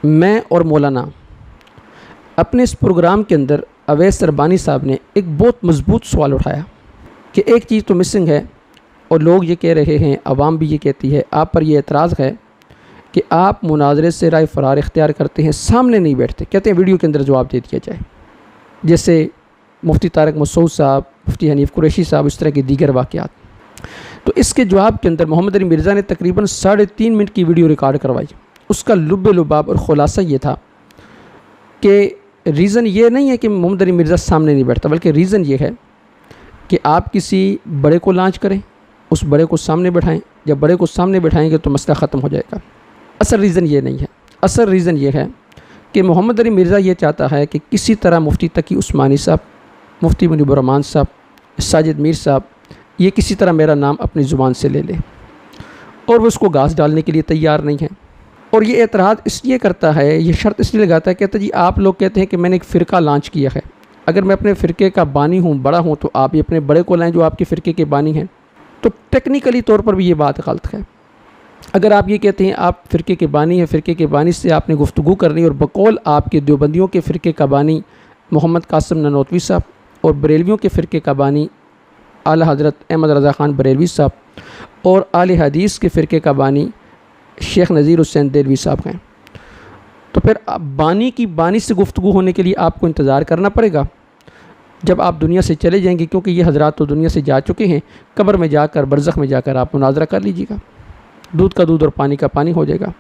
میں اور مولانا اپنے اس پروگرام کے اندر اویس سربانی صاحب نے ایک بہت مضبوط سوال اٹھایا کہ ایک چیز تو مسنگ ہے، اور لوگ یہ کہہ رہے ہیں، عوام بھی یہ کہتی ہے، آپ پر یہ اعتراض ہے کہ آپ مناظرے سے رائے فرار اختیار کرتے ہیں، سامنے نہیں بیٹھتے، کہتے ہیں ویڈیو کے اندر جواب دے دیا جائے، جیسے مفتی طارق مسعود صاحب، مفتی حنیف قریشی صاحب، اس طرح کے دیگر واقعات۔ تو اس کے جواب کے اندر محمد علی مرزا نے تقریباً 3.5 منٹ کی ویڈیو ریکارڈ کروائی۔ اس کا لب لباب اور خلاصہ یہ تھا کہ ریزن یہ نہیں ہے کہ محمد علی مرزا سامنے نہیں بیٹھتا، بلکہ ریزن یہ ہے کہ آپ کسی بڑے کو لانچ کریں، اس بڑے کو سامنے بٹھائیں، جب بڑے کو سامنے بٹھائیں گے تو مسئلہ ختم ہو جائے گا۔ اصل ریزن یہ نہیں ہے، اصل ریزن یہ ہے کہ محمد علی مرزا یہ چاہتا ہے کہ کسی طرح مفتی تقی عثمانی صاحب، مفتی منیب الرحمان صاحب، ساجد میر صاحب، یہ کسی طرح میرا نام اپنی زبان سے لے لے، اور وہ اس کو گھاس ڈالنے کے لیے تیار نہیں ہے۔ اور یہ اعتراض اس لیے کرتا ہے، یہ شرط اس لیے لگاتا ہے، کہتا ہے جی آپ لوگ کہتے ہیں کہ میں نے ایک فرقہ لانچ کیا ہے، اگر میں اپنے فرقے کا بانی ہوں، بڑا ہوں، تو آپ یہ اپنے بڑے کو لائیں جو آپ کے فرقے کے بانی ہیں۔ تو ٹیکنیکلی طور پر بھی یہ بات غلط ہے۔ اگر آپ یہ کہتے ہیں آپ فرقے کے بانی ہیں، فرقے کے بانی سے آپ نے گفتگو کرنی، اور بقول آپ کے دیوبندیوں کے فرقے کا بانی محمد قاسم نانوتوی صاحب، اور بریلویوں کے فرقے کا بانی اعلیٰ حضرت احمد رضا خان بریلوی صاحب، اور اہل حدیث کے فرقے کا بانی شیخ نذیر حسین دہلوی صاحب ہیں، تو پھر بانی کی بانی سے گفتگو ہونے کے لیے آپ کو انتظار کرنا پڑے گا جب آپ دنیا سے چلے جائیں گے، کیونکہ یہ حضرات تو دنیا سے جا چکے ہیں، قبر میں جا کر، برزخ میں جا کر آپ مناظرہ کر لیجیے گا، دودھ کا دودھ اور پانی کا پانی ہو جائے گا۔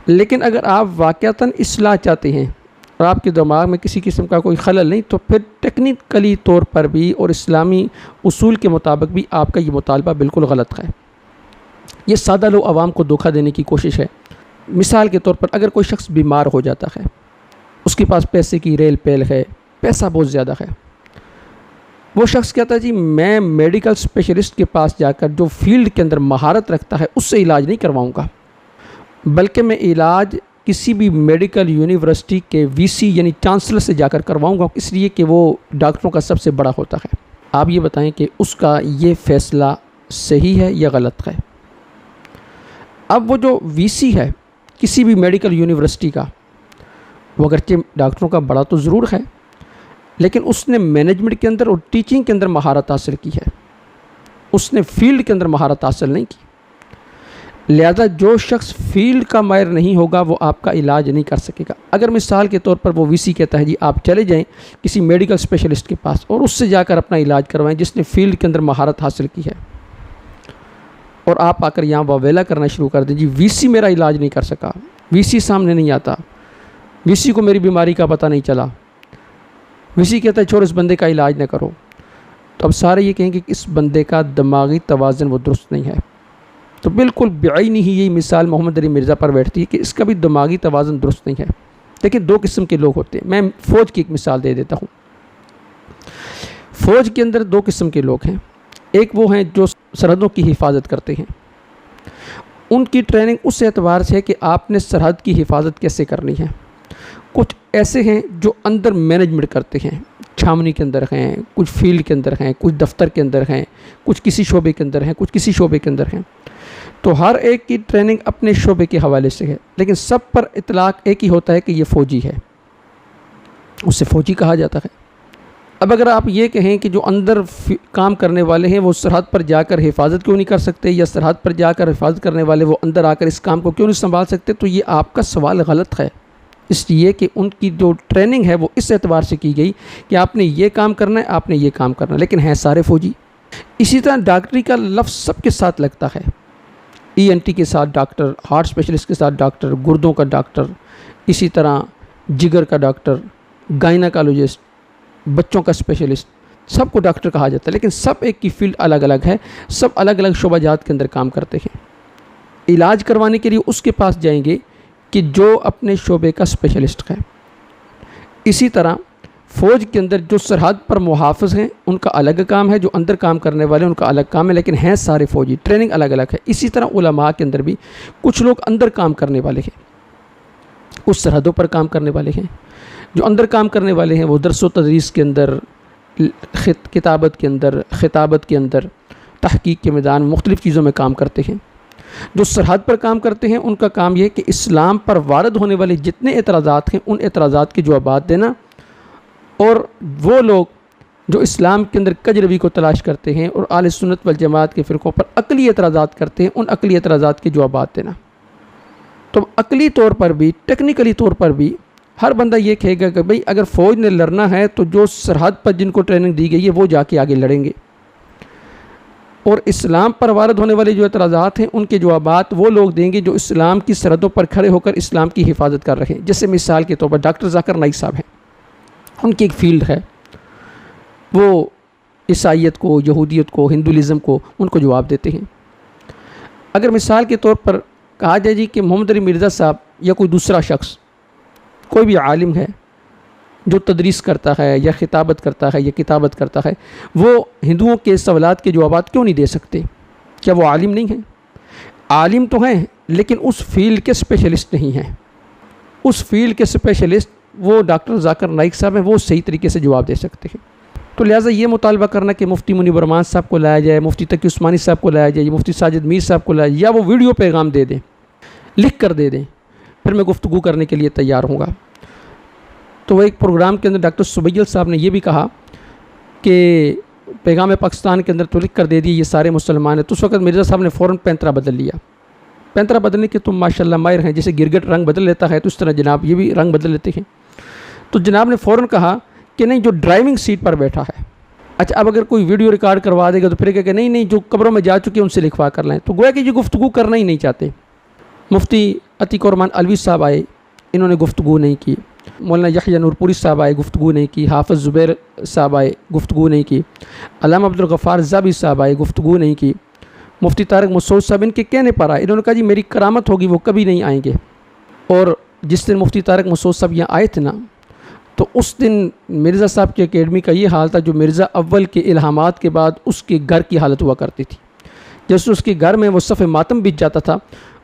لیکن اگر آپ واقعتاً اصلاح چاہتے ہیں اور آپ کے دماغ میں کسی قسم کا کوئی خلل نہیں، تو پھر ٹیکنیکلی طور پر بھی اور اسلامی اصول کے مطابق بھی آپ کا یہ مطالبہ بالکل غلط ہے۔ یہ سادہ لوگ عوام کو دھوکہ دینے کی کوشش ہے۔ مثال کے طور پر اگر کوئی شخص بیمار ہو جاتا ہے، اس کے پاس پیسے کی ریل پیل ہے، پیسہ بہت زیادہ ہے، وہ شخص کہتا ہے جی میں میڈیکل اسپیشلسٹ کے پاس جا کر جو فیلڈ کے اندر مہارت رکھتا ہے اس سے علاج نہیں کرواؤں گا، بلکہ میں علاج کسی بھی میڈیکل یونیورسٹی کے وی سی یعنی چانسلر سے جا کر کرواؤں گا، اس لیے کہ وہ ڈاکٹروں کا سب سے بڑا ہوتا ہے۔ آپ یہ بتائیں کہ اس کا یہ فیصلہ صحیح ہے یا غلط ہے؟ اب وہ جو وی سی ہے کسی بھی میڈیکل یونیورسٹی کا، وہ اگرچہ ڈاکٹروں کا بڑا تو ضرور ہے، لیکن اس نے مینجمنٹ کے اندر اور ٹیچنگ کے اندر مہارت حاصل کی ہے، اس نے فیلڈ کے اندر مہارت حاصل نہیں کی۔ لہذا جو شخص فیلڈ کا ماہر نہیں ہوگا وہ آپ کا علاج نہیں کر سکے گا۔ اگر مثال کے طور پر وہ وی سی کہتا ہے جی آپ چلے جائیں کسی میڈیکل اسپیشلسٹ کے پاس اور اس سے جا کر اپنا علاج کروائیں جس نے فیلڈ کے اندر مہارت حاصل کی ہے، اور آپ آ کر یہاں واویلا کرنا شروع کر دیں جی وی سی میرا علاج نہیں کر سکا، وی سی سامنے نہیں آتا، وی سی کو میری بیماری کا پتہ نہیں چلا، وی سی کہتا ہے چھوڑ اس بندے کا علاج نہ کرو، تو اب سارے یہ کہیں کہ اس بندے کا دماغی توازن وہ درست نہیں ہے۔ تو بالکل بعینی ہی یہی مثال محمد علی مرزا پر بیٹھتی ہے کہ اس کا بھی دماغی توازن درست نہیں ہے۔ لیکن دو قسم کے لوگ ہوتے ہیں، میں فوج کی ایک مثال دے دیتا ہوں۔ فوج کے اندر دو قسم کے لوگ ہیں، ایک وہ ہیں جو سرحدوں کی حفاظت کرتے ہیں، ان کی ٹریننگ اس اعتبار سے ہے کہ آپ نے سرحد کی حفاظت کیسے کرنی ہے۔ کچھ ایسے ہیں جو اندر مینجمنٹ کرتے ہیں، چھاونی کے اندر ہیں، کچھ فیلڈ کے اندر ہیں، کچھ دفتر کے اندر ہیں، کچھ کسی شعبے کے اندر ہیں، کچھ کسی شعبے کے اندر ہیں۔ تو ہر ایک کی ٹریننگ اپنے شعبے کے حوالے سے ہے، لیکن سب پر اطلاق ایک ہی ہوتا ہے کہ یہ فوجی ہے، اسے فوجی کہا جاتا ہے۔ اب اگر آپ یہ کہیں کہ جو اندر کام کرنے والے ہیں وہ سرحد پر جا کر حفاظت کیوں نہیں کر سکتے، یا سرحد پر جا کر حفاظت کرنے والے وہ اندر آ کر اس کام کو کیوں نہیں سنبھال سکتے، تو یہ آپ کا سوال غلط ہے، اس لیے کہ ان کی جو ٹریننگ ہے وہ اس اعتبار سے کی گئی کہ آپ نے یہ کام کرنا ہے، آپ نے یہ کام کرنا ہے، لیکن ہیں سارے فوجی۔ اسی طرح ڈاکٹری کا لفظ سب کے ساتھ لگتا ہے، ای این ٹی کے ساتھ ڈاکٹر، ہارٹ اسپیشلسٹ کے ساتھ ڈاکٹر، گردوں کا ڈاکٹر، اسی طرح جگر کا ڈاکٹر، گائناکالوجسٹ، بچوں کا اسپیشلسٹ، سب کو ڈاکٹر کہا جاتا ہے، لیکن سب ایک کی فیلڈ الگ الگ ہے، سب الگ الگ شعبہ جات کے اندر کام کرتے ہیں۔ علاج کروانے کے لیے اس کے پاس جائیں گے کہ جو اپنے شعبے کا اسپیشلسٹ ہے۔ اسی طرح فوج کے اندر جو سرحد پر محافظ ہیں ان کا الگ کام ہے، جو اندر کام کرنے والے ان کا الگ کام ہے، لیکن ہیں سارے فوجی، ٹریننگ الگ الگ ہے۔ اسی طرح علماء کے اندر بھی کچھ لوگ اندر کام کرنے والے ہیں، کچھ سرحدوں پر کام کرنے والے ہیں۔ جو اندر کام کرنے والے ہیں وہ درس و تدریس کے اندر، کتابت کے اندر، خطابت کے اندر، تحقیق کے میدان، مختلف چیزوں میں کام کرتے ہیں۔ جو سرحد پر کام کرتے ہیں ان کا کام یہ ہے کہ اسلام پر وارد ہونے والے جتنے اعتراضات ہیں ان اعتراضات کے جوابات دینا، اور وہ لوگ جو اسلام کے اندر کج روی کو تلاش کرتے ہیں اور اہل سنت والجماعت کے فرقوں پر عقلی اعتراضات کرتے ہیں ان عقلی اعتراضات کے جوابات دینا۔ تو عقلی طور پر بھی، ٹیکنیکلی طور پر بھی ہر بندہ یہ کہے گا کہ بھئی اگر فوج نے لڑنا ہے تو جو سرحد پر جن کو ٹریننگ دی گئی ہے وہ جا کے آگے لڑیں گے، اور اسلام پر وارد ہونے والے جو اعتراضات ہیں ان کے جوابات وہ لوگ دیں گے جو اسلام کی سرحدوں پر کھڑے ہو کر اسلام کی حفاظت کر رہے ہیں۔ جیسے مثال کے طور پر ڈاکٹر ذاکر نائک صاحب ہیں، ان کی ایک فیلڈ ہے، وہ عیسائیت کو، یہودیت کو، ہندوازم کو ان کو جواب دیتے ہیں۔ اگر مثال کے طور پر کہا جائے جی کہ محمد علی مرزا صاحب یا کوئی دوسرا شخص، کوئی بھی عالم ہے جو تدریس کرتا ہے یا خطابت کرتا ہے یا کتابت کرتا ہے، وہ ہندوؤں کے سوالات کے جوابات کیوں نہیں دے سکتے؟ کیا وہ عالم نہیں ہیں؟ عالم تو ہیں لیکن اس فیلڈ کے اسپیشلسٹ نہیں ہیں۔ اس فیلڈ کے اسپیشلسٹ وہ ڈاکٹر ذاکر نائک صاحب ہیں، وہ صحیح طریقے سے جواب دے سکتے ہیں۔ تو لہٰذا یہ مطالبہ کرنا کہ مفتی منیب الرحمان صاحب کو لایا جائے، مفتی تقی عثمانی صاحب کو لایا جائے، مفتی ساجد میر صاحب کو لایا جائے، یا وہ ویڈیو پیغام دے دیں، لکھ کر دے دیں، پھر میں گفتگو کرنے کے لیے تیار ہوں گا۔ تو وہ ایک پروگرام کے اندر ڈاکٹر سبیل صاحب نے یہ بھی کہا کہ پیغام پاکستان کے اندر تو لکھ کر دے دی یہ سارے مسلمان ہیں، تو اس وقت مرزا صاحب نے فوراً پینترا بدل لیا۔ پینترا بدلنے کے تم ماشاءاللہ ماہر ہیں، جیسے گرگٹ رنگ بدل لیتا ہے تو اس طرح جناب یہ بھی رنگ بدل لیتے ہیں۔ تو جناب نے فوراً کہا کہ نہیں، جو ڈرائیونگ سیٹ پر بیٹھا ہے، اچھا اب اگر کوئی ویڈیو ریکارڈ کروا دے گا تو پھر کہے کہ نہیں جو قبروں میں جا چکے ہیں ان سے لکھوا کر لائیں۔ تو گویا کہ یہ گفتگو کرنا ہی نہیں چاہتے۔ مفتی عتیق الرحمان علوی صاحب آئے، انہوں نے گفتگو نہیں کی۔ مولانا یحییٰ نور پوری صاحب آئے، گفتگو نہیں کی۔ حافظ زبیر صاحب آئے، گفتگو نہیں کی۔ علامہ عبدالغفار زابی صاحب آئے، گفتگو نہیں کی۔ مفتی طارق مسعود صاحب ان کے کہنے پر آئے، انہوں نے کہا جی میری کرامت ہوگی وہ کبھی نہیں آئیں گے۔ اور جس دن مفتی طارق مسعود صاحب یہاں آئے تھے نا، تو اس دن مرزا صاحب کی اکیڈمی کا یہ حال تھا جو مرزا اول کے الہامات کے بعد اس کے گھر کی حالت ہوا کرتی تھی۔ جیسے اس کے گھر میں وہ صف ماتم بچ جاتا تھا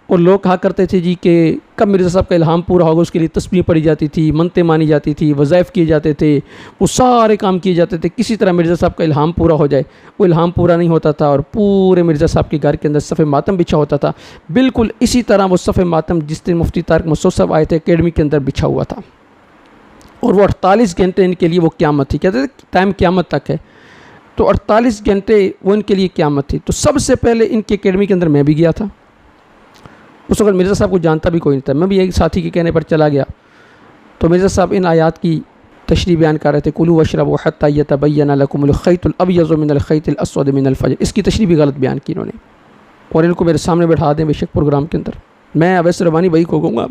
اور لوگ کہا کرتے تھے جی کہ کب مرزا صاحب کا الہام پورا ہوگا، اس کے لیے تسبیح پڑھی جاتی تھی، منتیں مانی جاتی تھی، وظائف کیے جاتے تھے، وہ سارے کام کیے جاتے تھے، کسی طرح مرزا صاحب کا الہام پورا ہو جائے۔ وہ الہام پورا نہیں ہوتا تھا اور پورے مرزا صاحب کے گھر کے اندر صف ماتم بچھا ہوتا تھا۔ بالکل اسی طرح وہ صف ماتم جس دن مفتی طارق مسعود صاحب آئے تھے اکیڈمی کے اندر بچھا ہوا تھا، اور وہ 48 گھنٹے ان کے لیے وہ قیامت تھی۔ کہتے تھے ٹائم قیامت تک ہے، تو 48 گھنٹے وہ ان کے لیے قیامت تھی۔ تو سب سے پہلے ان کی اکیڈمی کے اندر میں بھی گیا تھا۔ اس وقت مرزا صاحب کو جانتا بھی کوئی نہیں تھا، میں بھی ایک ساتھی کے کہنے پر چلا گیا۔ تو مرزا صاحب ان آیات کی تشریح بیان کر رہے تھے، کلوا واشربوا حتی یتبین لکم الخیط الابیض من الخیط الاسود من الفجر۔ اس کی تشریح بھی غلط بیان کی انہوں نے، اور ان کو میرے سامنے بیٹھا دیں بے شک پروگرام کے اندر۔ میں اویس ربانی بھائی کو کہوں گا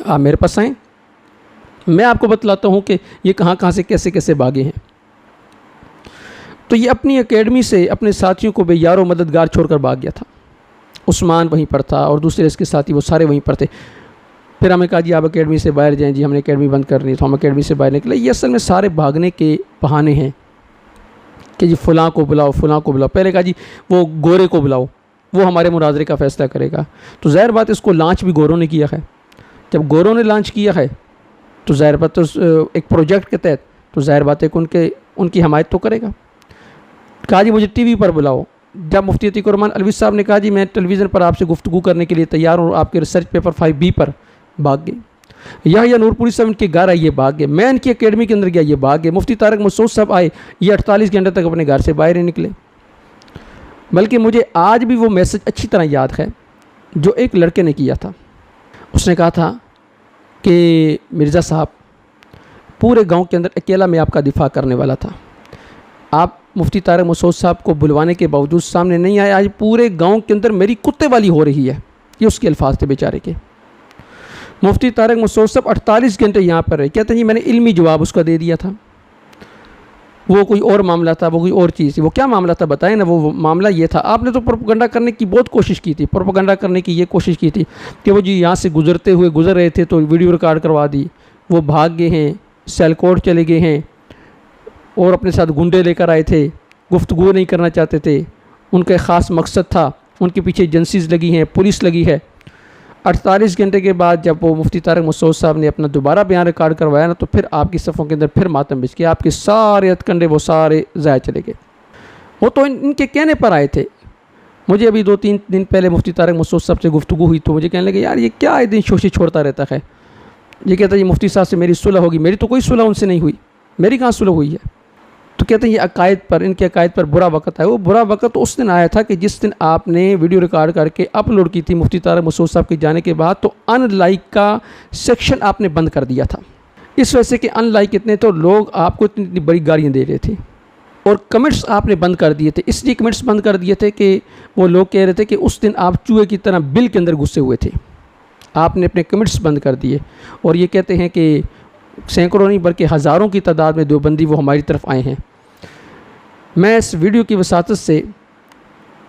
آپ میرے پاس آئیں، میں آپ کو بتلاتا ہوں کہ یہ کہاں کہاں سے کیسے کیسے بھاگے ہیں۔ تو یہ اپنی اکیڈمی سے اپنے ساتھیوں کو بے یار و مددگار چھوڑ کر بھاگ گیا تھا۔ عثمان وہیں پر تھا اور دوسرے اس کے ساتھی وہ سارے وہیں پر تھے۔ پھر ہمیں کہا جی آپ اکیڈمی سے باہر جائیں، جی ہم نے اکیڈمی بند کرنی، تو ہم اکیڈمی سے باہر نکلے۔ یہ اصل میں سارے بھاگنے کے بہانے ہیں کہ جی فلاں کو بلاؤ، فلاں کو بلاؤ۔ پہلے کہا جی وہ گورے کو بلاؤ، وہ ہمارے مناظرے کا فیصلہ کرے گا۔ تو ظاہر بات اس کو لانچ بھی گوروں نے کیا ہے۔ جب گوروں نے لانچ کیا ہے تو ظاہر بات ایک پروجیکٹ کے تحت، تو ظاہر بات ہے کہ ان کی حمایت تو کرے گا۔ کہا جی مجھے ٹی وی پر بلاؤ۔ جب مفتی عتیق الرحمان علوی صاحب نے کہا جی میں ٹیلی ویژن پر آپ سے گفتگو کرنے کے لیے تیار ہوں، آپ کے ریسرچ پیپر 5B پر بھاگ گئے۔ یحییٰ نور پوری صاحب ان کے گھر آئے، یہ بھاگ گئے۔ میں ان کی اکیڈمی کے اندر گیا، یہ بھاگ گئے۔ مفتی طارق مسعود صاحب آئے، یہ 48 گھنٹے تک اپنے گھر سے باہر ہی نکلے۔ بلکہ مجھے آج بھی وہ میسج اچھی طرح یاد ہے جو ایک لڑکے نے کیا تھا۔ اس نے کہا تھا کہ مرزا صاحب پورے گاؤں کے اندر اکیلا میں آپ کا دفاع کرنے والا تھا، آپ مفتی طارق مسعود صاحب کو بلوانے کے باوجود سامنے نہیں آئے، آج پورے گاؤں کے اندر میری کتے والی ہو رہی ہے۔ یہ اس کے الفاظ تھے بیچارے کے۔ مفتی طارق مسعود صاحب 48 گھنٹے یہاں پر رہے، کہتے ہیں جی میں نے علمی جواب اس کا دے دیا تھا، وہ کوئی اور معاملہ تھا، وہ کوئی اور چیز تھی۔ وہ کیا معاملہ تھا بتائیں نا؟ وہ معاملہ یہ تھا، آپ نے تو پروپیگنڈا کرنے کی بہت کوشش کی تھی، پروپیگنڈا کرنے کی یہ کوشش کی تھی کہ وہ جی یہاں سے گزر رہے تھے تو ویڈیو ریکارڈ کروا دی، وہ بھاگ گئے ہیں، سیلکوٹ چلے گئے ہیں، اور اپنے ساتھ گنڈے لے کر آئے تھے، گفتگو نہیں کرنا چاہتے تھے، ان کا ایک خاص مقصد تھا، ان کے پیچھے ایجنسیز لگی ہیں، پولیس لگی ہے۔ 48 گھنٹے کے بعد جب وہ مفتی طارق مسعود صاحب نے اپنا دوبارہ بیان ریکارڈ کروایا نا، تو پھر آپ کی صفوں کے اندر پھر ماتم بچ گیا، آپ کے سارے ہتھ کنڈے وہ سارے ضائع چلے گئے۔ وہ تو ان کے کہنے پر آئے تھے، مجھے ابھی 2-3 دن پہلے مفتی طارق مسعود صاحب سے گفتگو ہوئی تو مجھے کہنے لگے یار یہ کیا ہے دن شوشی چھوڑتا رہتا ہے. یہ کہتا ہے یہ مفتی صاحب سے میری صلح ہوگی. میری تو کوئی صلح ان سے نہیں ہوئی, میری کہاں صلح ہوئی ہے. تو کہتے ہیں یہ عقائد پر, ان کے عقائد پر برا وقت ہے. وہ برا وقت اس دن آیا تھا کہ جس دن آپ نے ویڈیو ریکارڈ کر کے اپلوڈ کی تھی مفتی طارق مسعود صاحب کے جانے کے بعد, تو ان لائک کا سیکشن آپ نے بند کر دیا تھا. اس وجہ سے کہ ان لائک اتنے تو لوگ آپ کو اتنی بڑی گالیاں دے رہے تھے, اور کمنٹس آپ نے بند کر دیے تھے. اس لیے کمنٹس بند کر دیے تھے کہ وہ لوگ کہہ رہے تھے کہ اس دن آپ چوہے کی طرح بل کے اندر گھسے ہوئے تھے. آپ نے اپنے کمنٹس بند کر دیے, اور یہ کہتے ہیں کہ سینکڑوں نہیں بلکہ ہزاروں کی تعداد میں دیوبندی وہ ہماری طرف آئے ہیں. میں اس ویڈیو کی وساطت سے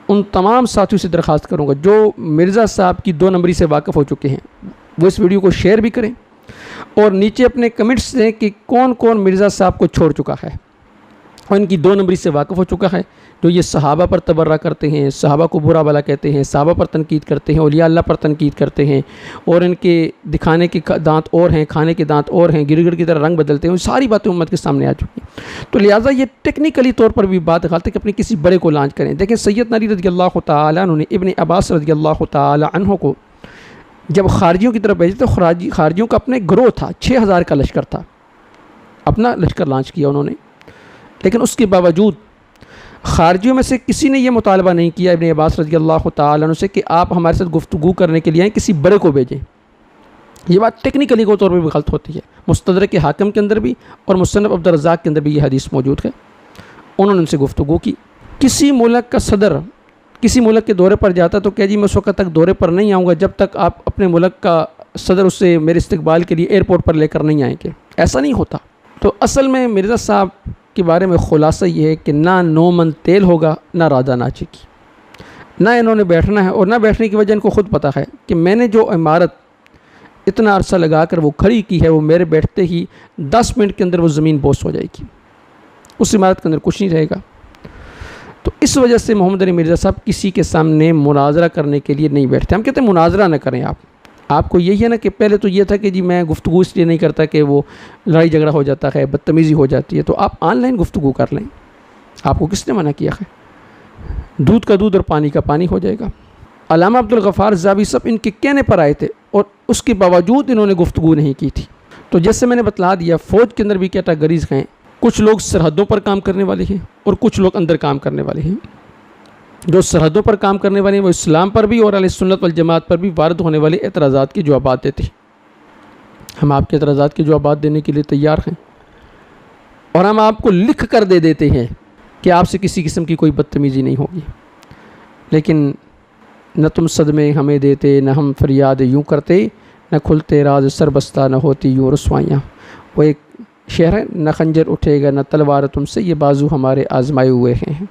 ان تمام ساتھیوں سے درخواست کروں گا جو مرزا صاحب کی 2 نمبری سے واقف ہو چکے ہیں, وہ اس ویڈیو کو شیئر بھی کریں, اور نیچے اپنے کمنٹس دیں کہ کون کون مرزا صاحب کو چھوڑ چکا ہے اور ان کی 2 نمبری سے واقف ہو چکا ہے, جو یہ صحابہ پر تبرہ کرتے ہیں, صحابہ کو برا بھلا کہتے ہیں, صحابہ پر تنقید کرتے ہیں, اولیاء اللہ پر تنقید کرتے ہیں, اور ان کے دکھانے کے دانت اور ہیں, کھانے کے دانت اور ہیں, گرگٹ کی طرح رنگ بدلتے ہیں. ساری باتیں امت کے سامنے آ چکی ہیں. تو لہٰذا یہ ٹیکنیکلی طور پر بھی بات غلط ہے کہ اپنے کسی بڑے کو لانچ کریں. دیکھیں سیدنا علی رضی اللہ تعالیٰ عنہ نے ابن عباس رضی اللہ تعالیٰ عنہ کو جب خارجیوں کی طرف بھیجے تو خارجیوں کا اپنے گروہ تھا, 6000 کا لشکر تھا, اپنا لشکر لانچ کیا انہوں نے. لیکن اس کے باوجود خارجیوں میں سے کسی نے یہ مطالبہ نہیں کیا ابن عباس رضی اللہ تعالیٰ عنہ سے کہ آپ ہمارے ساتھ گفتگو کرنے کے لیے آئیں, کسی بڑے کو بھیجیں. یہ بات ٹیکنیکلی کے طور پر بھی غلط ہوتی ہے. مستدرک حاکم کے اندر بھی اور مصنف عبدالرزاق کے اندر بھی یہ حدیث موجود ہے. انہوں نے ان سے گفتگو کی. کسی ملک کا صدر کسی ملک کے دورے پر جاتا تو کہ جی میں اس وقت تک دورے پر نہیں آؤں گا جب تک آپ اپنے ملک کا صدر اس سے میرے استقبال کے لیے ایئرپورٹ پر لے کر نہیں آئیں گے. ایسا نہیں ہوتا. تو اصل میں مرزا صاحب کے بارے میں خلاصہ یہ ہے کہ نہ 9 من تیل ہوگا نہ راجہ ناچے کی, نہ انہوں نے بیٹھنا ہے, اور نہ بیٹھنے کی وجہ ان کو خود پتہ ہے کہ میں نے جو عمارت اتنا عرصہ لگا کر وہ کھڑی کی ہے وہ میرے بیٹھتے ہی 10 منٹ کے اندر وہ زمین بوس ہو جائے گی, اس عمارت کے اندر کچھ نہیں رہے گا. تو اس وجہ سے محمد علی مرزا صاحب کسی کے سامنے مناظرہ کرنے کے لیے نہیں بیٹھتے. ہم کہتے ہیں مناظرہ نہ کریں. آپ کو یہی ہے نا کہ پہلے تو یہ تھا کہ جی میں گفتگو اس لیے نہیں کرتا کہ وہ لڑائی جھگڑا ہو جاتا ہے, بدتمیزی ہو جاتی ہے, تو آپ آن لائن گفتگو کر لیں. آپ کو کس نے منع کیا ہے؟ دودھ کا دودھ اور پانی کا پانی ہو جائے گا. علامہ عبدالغفار زاوی صاحب ان کے کہنے پر آئے تھے اور اس کے باوجود انہوں نے گفتگو نہیں کی تھی. تو جیسے میں نے بتلا دیا فوج کے اندر بھی کیٹاگریز ہیں, کچھ لوگ سرحدوں پر کام کرنے والے ہیں اور کچھ لوگ اندر کام کرنے والے ہیں. جو سرحدوں پر کام کرنے والے ہیں وہ اسلام پر بھی اور اہل سنت والجماعت پر بھی وارد ہونے والے اعتراضات کے جوابات دیتے ہیں. ہم آپ کے اعتراضات کے جوابات دینے کے لیے تیار ہیں, اور ہم آپ کو لکھ کر دے دیتے ہیں کہ آپ سے کسی قسم کی کوئی بدتمیزی نہیں ہوگی. لیکن نہ تم صدمے ہمیں دیتے, نہ ہم فریاد یوں کرتے, نہ کھلتے راز سر بستہ, نہ ہوتی یوں رسوائیاں. وہ ایک شعر ہے, نہ خنجر اٹھے گا نہ تلوار تم سے, یہ بازو ہمارے آزمائے ہوئے ہیں.